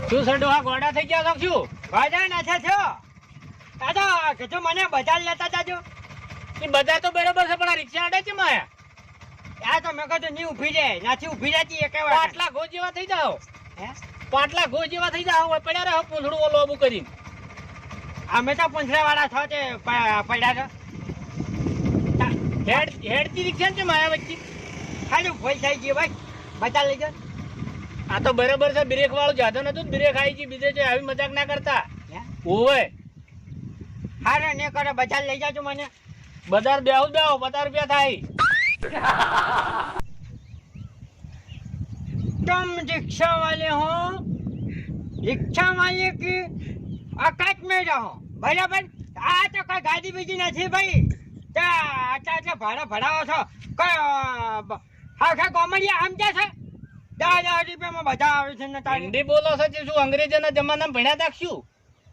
શું સડો આ ગોડા થઈ ગયા છો શું? ગોડા નથી થયો. દાદા કીધું મને બજાર લેતા જાજો. એ બધા તો બરોબર છે પણ આ રિક્ષા અડે છે માયા. આ તો મેં કહ્યું નહીં ઊભી રહે, નથી ઊભી રહેતી એક વાર. પાટલા ઘો જેવા થઈ જાઓ. હે? પાટલા ઘો જેવા થઈ જાઓ. પડ્યા રહો પૂંછડું ઓલો આબુ કરીને. અમે તો પૂંછડા વાળા છો તે પડ્યા છો. હેડતી રિક્ષા છે માયા વચ્ચે. ખાલી ભૂલ થઈ ગઈ ભાઈ, બજાર લઈ જાઓ. આ તો બરોબર છે. બ્રેક વાળું જાધો નતું, બ્રેક આવી ગઈ. બીજે જો આવી મજાક ના કરતા. ઓવે હારે ને કરે બજાર લઈ જાજો મને. બજાર બેહુ બેહો 50 રૂપિયા થાય. तुम रिक्शा वाले हो, रिक्शा वाले की औकात में रहो, बराबर? आ तो कोई गाड़ी बीजी नहीं भाई. अच्छा भाड़ा भराવો છો કોઈ હા કોમડિયા આમ છે 10,000 રૂપિયામાં બધા આવે છે ને તારી હિન્દી બોલો છો શું? અંગ્રેજોના જમાનામાં ભણ્યા તા શું?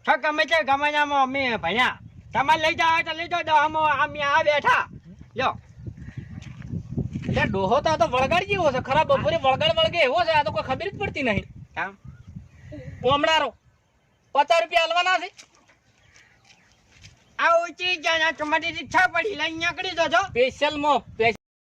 છો ગમે તે ગમાનામાં અમે ભણ્યા. તમારે લઈ જાવ તો લઈ જાઓ. અમે આ બેઠા લ્યો. એટલે ડોહો તો આ તો વળગાડ જેવો છે. ખરા બપોરે વળગે એવો છે. આ તો કોઈ ખબર જ પડતી નહીં. ઓમણારો 50 રૂપિયા હાલવાના છે. આ ઊંચી જાના તમારી રિક્ષા પડી લઈને નીકળી જજો. સ્પેશિયલ માં